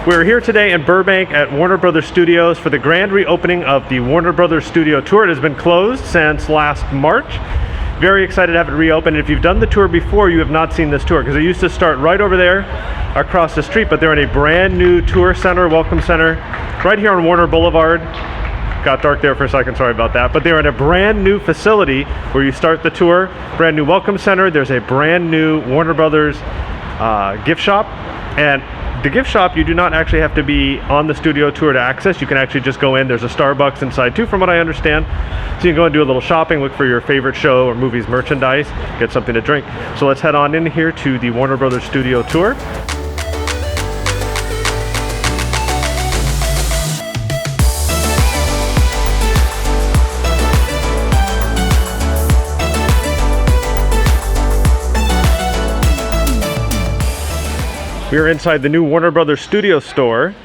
We're here today in Burbank at Warner Brothers Studios for the grand reopening of the Warner Brothers Studio Tour. It has been closed since last March. Very excited to have it reopened. If you've done the tour before, you have not seen this tour because it used to start right over there across the street, but they're in a brand new tour center, welcome center, right here on Warner Boulevard. Got dark there for a second, sorry about that. But they're in a brand new facility where you start the tour, brand new welcome center. There's a brand new Warner Brothers gift shop. And the gift shop, you do not actually have to be on the studio tour to access. You can actually just go in. There's a Starbucks inside too, from what I understand. So you can go and do a little shopping, look for your favorite show or movies merchandise, get something to drink. So let's head on in here to the Warner Brothers Studio Tour. We are inside the new Warner Brothers Studio store,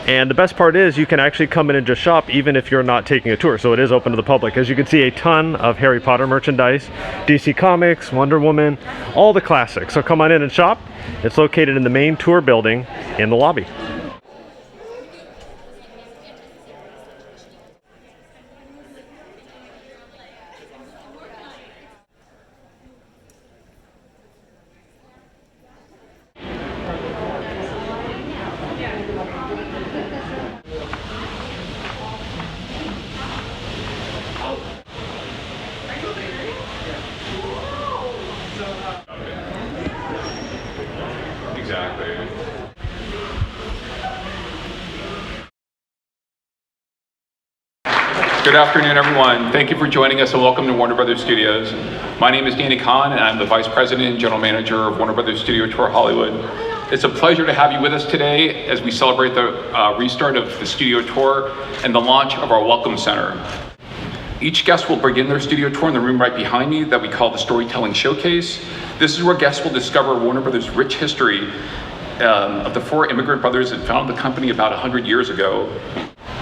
and the best part is you can actually come in and just shop even if you're not taking a tour, so it is open to the public. As you can see, a ton of Harry Potter merchandise, DC Comics, Wonder Woman, all the classics. So come on in and shop. It's located in the main tour building in the lobby. Exactly. Good afternoon, everyone. Thank you for joining us and welcome to Warner Brothers Studios. My name is Danny Kahn and I'm the Vice President and General Manager of Warner Brothers Studio Tour Hollywood. It's a pleasure to have you with us today as we celebrate the restart of the studio tour and the launch of our Welcome Center. Each guest will begin their studio tour in the room right behind me that we call the Storytelling Showcase. This is where guests will discover Warner Brothers' rich history of the four immigrant brothers that founded the company about 100 years ago.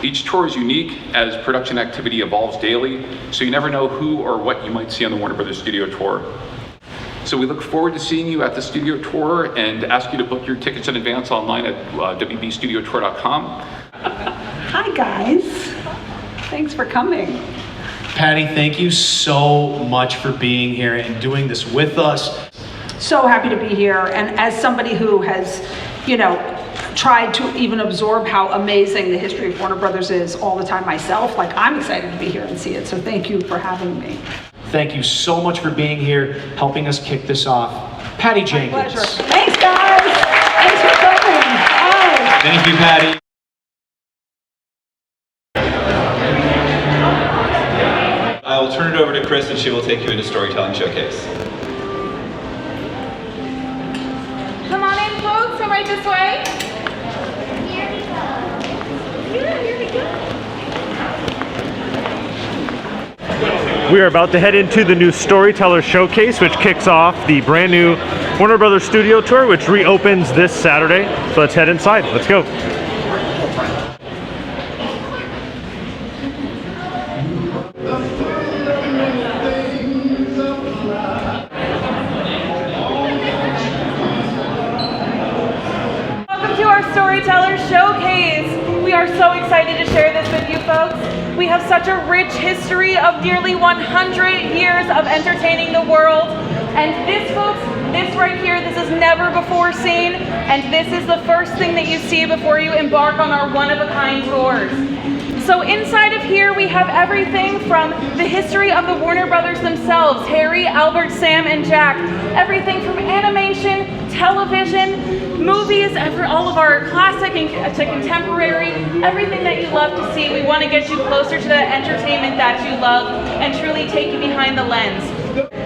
Each tour is unique as production activity evolves daily, so you never know who or what you might see on the Warner Brothers Studio Tour. So we look forward to seeing you at the studio tour and ask you to book your tickets in advance online at wbstudiotour.com. Hi guys, thanks for coming. Patty, thank you so much for being here and doing this with us. So happy to be here, and as somebody who has, tried to even absorb how amazing the history of Warner Brothers is all the time myself, I'm excited to be here and see it, so thank you for having me. Thank you so much for being here, helping us kick this off. Patty Jenkins. My pleasure. Thanks guys, thanks for coming. Bye. Thank you, Patty. I will turn it over to Chris and she will take you into Storytelling Showcase. Come on in, folks. Come right this way. Here we go. Yeah, here we go. We are about to head into the new Storyteller Showcase, which kicks off the brand new Warner Brothers Studio Tour, which reopens this Saturday. So let's head inside. Let's go. Storyteller Showcase. We are so excited to share this with you folks. We have such a rich history of nearly 100 years of entertaining the world. And this, folks, this right here, this is never before seen. And this is the first thing that you see before you embark on our one-of-a-kind tours. So inside of here, we have everything from the history of the Warner Brothers themselves, Harry, Albert, Sam, and Jack. Everything from animation, television, movies, all of our classic to contemporary, everything that you love to see. We want to get you closer to that entertainment that you love and truly take you behind the lens.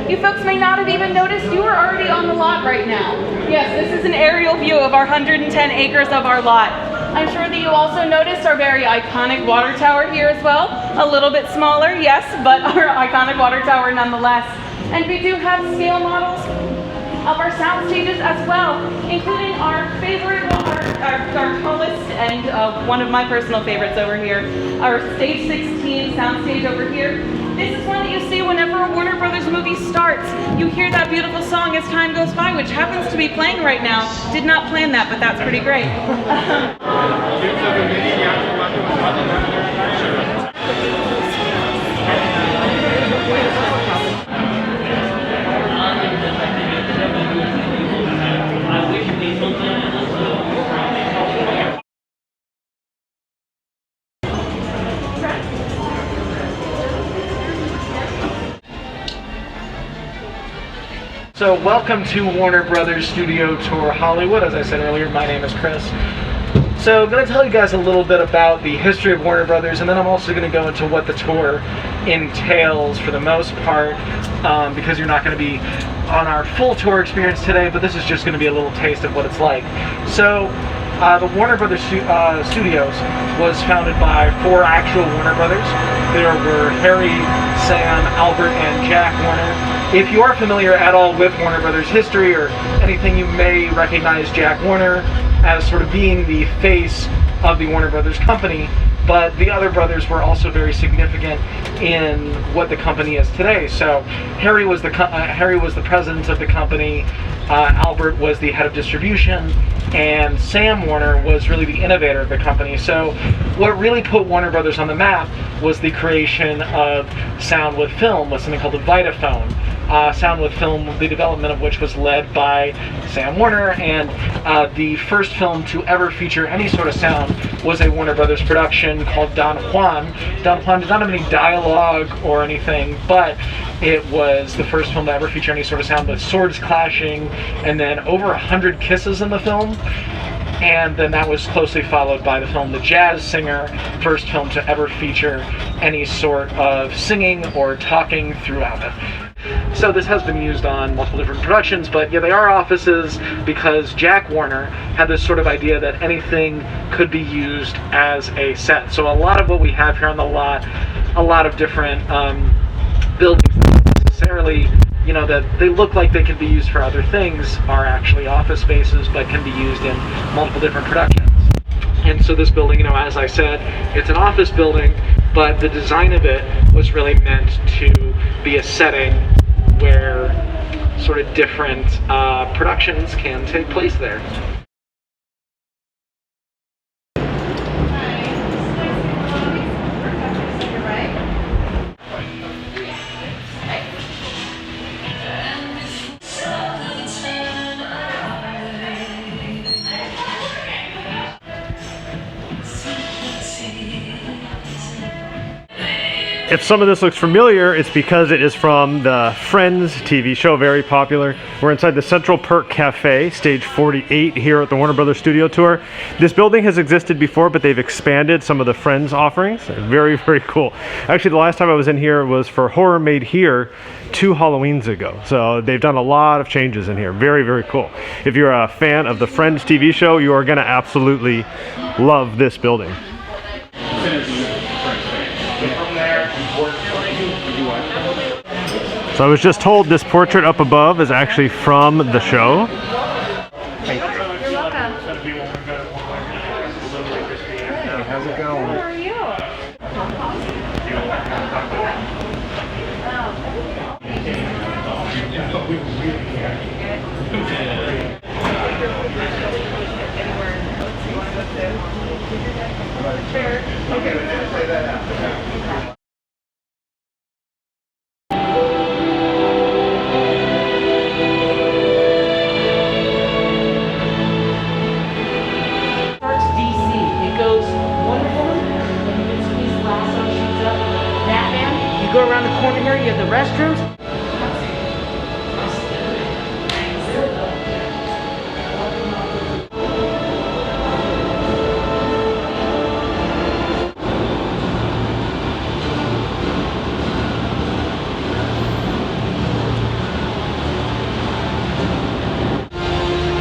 You folks may not have even noticed you are already on the lot right now. Yes, this is an aerial view of our 110 acres of our lot. I'm sure that you also noticed our very iconic water tower here as well. A little bit smaller, yes, but our iconic water tower nonetheless. And we do have scale models of our sound stages as well, including our favorite, our tallest and one of my personal favorites over here, our stage 16 sound stage over here. This is one that you see whenever a Warner Brothers movie starts. You hear that beautiful song as time goes by, which happens to be playing right now. Did not plan that, but that's pretty great. So welcome to Warner Brothers Studio Tour Hollywood. As I said earlier, my name is Chris. So I'm going to tell you guys a little bit about the history of Warner Brothers, and then I'm also going to go into what the tour entails for the most part, because you're not going to be on our full tour experience today, but this is just going to be a little taste of what it's like. So the Warner Brothers Studios was founded by 4 actual Warner Brothers. There were Harry, Sam, Albert, and Jack Warner. If you are familiar at all with Warner Brothers history or anything, you may recognize Jack Warner as sort of being the face of the Warner Brothers company, but the other brothers were also very significant in what the company is today. So Harry was the president of the company, Albert was the head of distribution, and Sam Warner was really the innovator of the company. So what really put Warner Brothers on the map was the creation of sound with film, with something called the Vitaphone. Sound with film, the development of which was led by Sam Warner, and the first film to ever feature any sort of sound was a Warner Brothers production called Don Juan. Don Juan did not have any dialogue or anything, but it was the first film to ever feature any sort of sound with swords clashing, and then over 100 kisses in the film. And then that was closely followed by the film The Jazz Singer, first film to ever feature any sort of singing or talking throughout it. So this has been used on multiple different productions, but yeah, they are offices because Jack Warner had this sort of idea that anything could be used as a set. So a lot of what we have here on the lot, a lot of different buildings that don't necessarily, you know, that they look like they could be used for other things, are actually office spaces, but can be used in multiple different productions. And so this building, you know, as I said, it's an office building, but the design of it was really meant to be a setting where sort of different productions can take place there. If some of this looks familiar, it's because it is from the Friends TV show, very popular. We're inside the Central Perk Café, stage 48 here at the Warner Brothers Studio Tour. This building has existed before, but they've expanded some of the Friends offerings. Very, very cool. Actually, the last time I was in here was for Horror Made Here 2 Halloweens ago. So they've done a lot of changes in here. Very, very cool. If you're a fan of the Friends TV show, you are gonna absolutely love this building. So I was just told this portrait up above is actually from the show. Thank you. You're welcome. Hey, how's it going? How are you? Go around the corner here, you have the restrooms.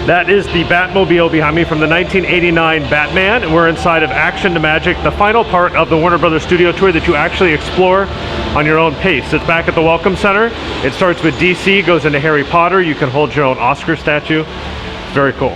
That is the Batmobile behind me from the 1989 Batman, and we're inside of Action to Magic, the final part of the Warner Brothers Studio Tour that you actually explore on your own pace. It's back at the Welcome Center. It starts with DC, goes into Harry Potter. You can hold your own Oscar statue. It's very cool.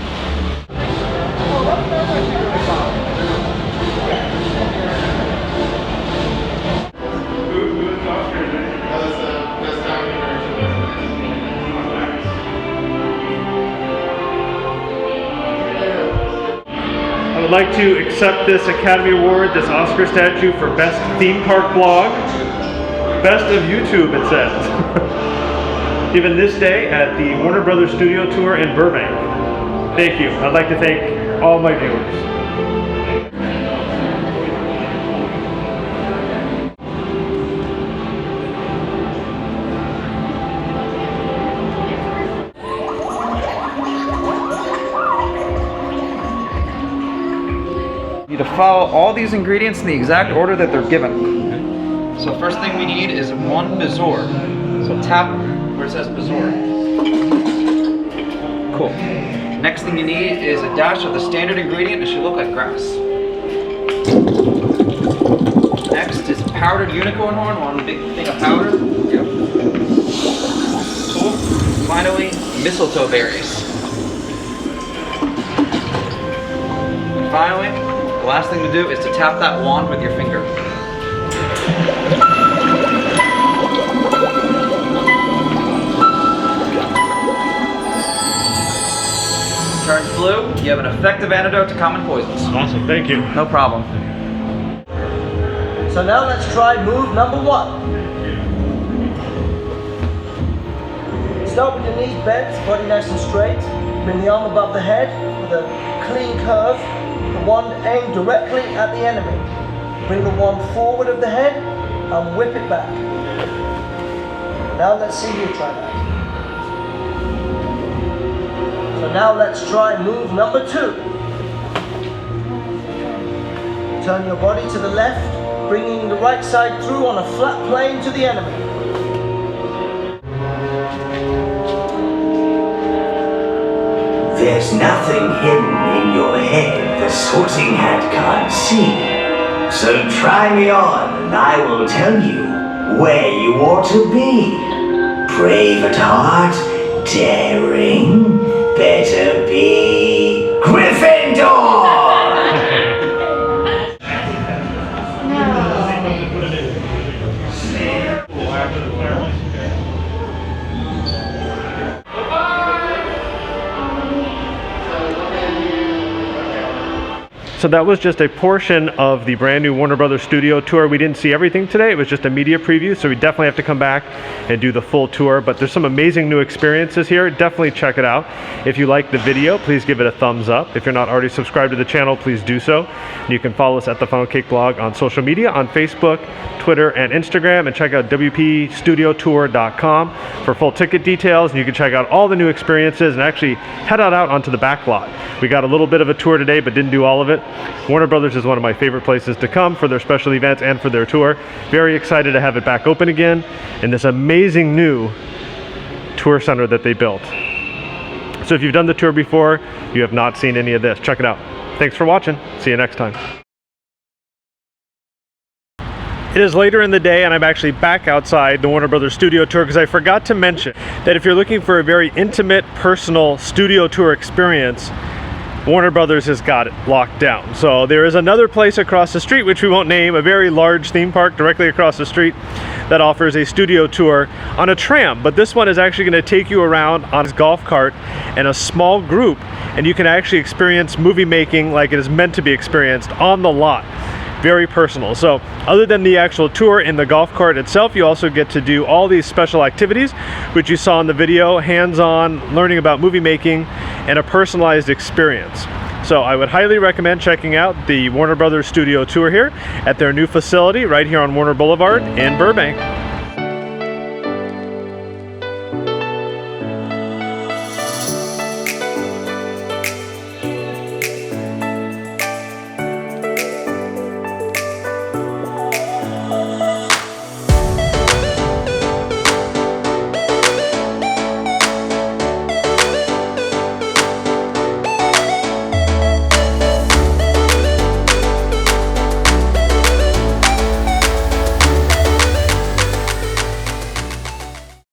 like to accept this Academy Award, this Oscar statue for Best Theme Park Blog. Best of YouTube, it says. Given this day at the Warner Brothers Studio Tour in Burbank. Thank you. I'd like to thank all my viewers. You need to follow all these ingredients in the exact order that they're given. So first thing we need is one bezoar. So tap where it says bezoar. Cool. Next thing you need is a dash of the standard ingredient. It should look like grass. Next is powdered unicorn horn, one big thing of powder. Yep. Cool. Finally, mistletoe berries. And finally, the last thing to do is to tap that wand with your finger. Turns blue, you have an effective antidote to common poisons. Awesome, thank you. No problem. So now let's try move number 1. Start with your knees bent, body nice and straight. Bring the arm above the head with a clean curve. The wand aimed directly at the enemy. Bring the wand forward of the head and whip it back. Now let's see you try that. So now let's try move number 2. Turn your body to the left, bringing the right side through on a flat plane to the enemy. There's nothing hidden in your head the sorting hat can't see. So try me on and I will tell you where you ought to be. Brave at heart, daring, better be Gryffindor! So that was just a portion of the brand new Warner Brothers Studio Tour. We didn't see everything today. It was just a media preview, so we definitely have to come back and do the full tour. But there's some amazing new experiences here. Definitely check it out. If you like the video, please give it a thumbs up. If you're not already subscribed to the channel, please do so. You can follow us at theFUNnelCakeBlog on social media, on Facebook, Twitter, and Instagram, and check out WPStudioTour.com for full ticket details. And you can check out all the new experiences and actually head out onto the back lot. We got a little bit of a tour today, but didn't do all of it. Warner Brothers is one of my favorite places to come for their special events and for their tour. Very excited to have it back open again in this amazing new tour center that they built. So if you've done the tour before, you have not seen any of this, check it out. Thanks for watching. See you next time. It is later in the day and I'm actually back outside the Warner Brothers Studio Tour because I forgot to mention that if you're looking for a very intimate, personal studio tour experience, Warner Brothers has got it locked down. So there is another place across the street, which we won't name, a very large theme park directly across the street that offers a studio tour on a tram. But this one is actually going to take you around on his golf cart in a small group, and you can actually experience movie making like it is meant to be experienced on the lot. Very personal. So other than the actual tour in the golf cart itself, you also get to do all these special activities which you saw in the video, hands-on learning about movie making and a personalized experience. So I would highly recommend checking out the Warner Brothers Studio Tour here at their new facility right here on Warner Boulevard in Burbank.